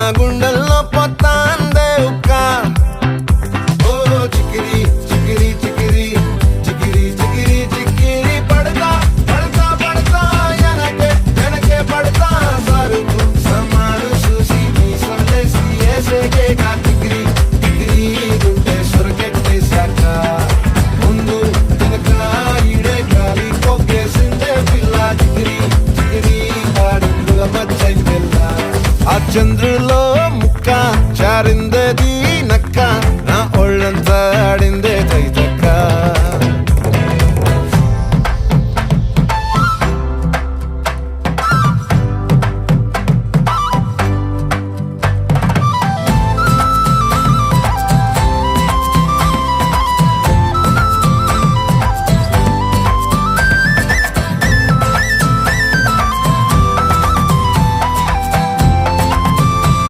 గుండెల్లో పోతాందే ఉక్క ఓ చికిరి చికిరి చికిరి చికిరి చికిరి చికిరి పడతా పడతా పడతా ఎనకే ఎనకే పడతా సరుకు సమారు చూసి మీ సొల్లేసి ఏసేకే కా చికిరి చికిరి గుండె సొరకెట్టేశాక ముందు వెనక ఈడే గాలి కొక్కేసిందే పిల్ల చికిరి చికిరి ఆడుగుల మచ్చై పిల్ల ఆ చంద్రులో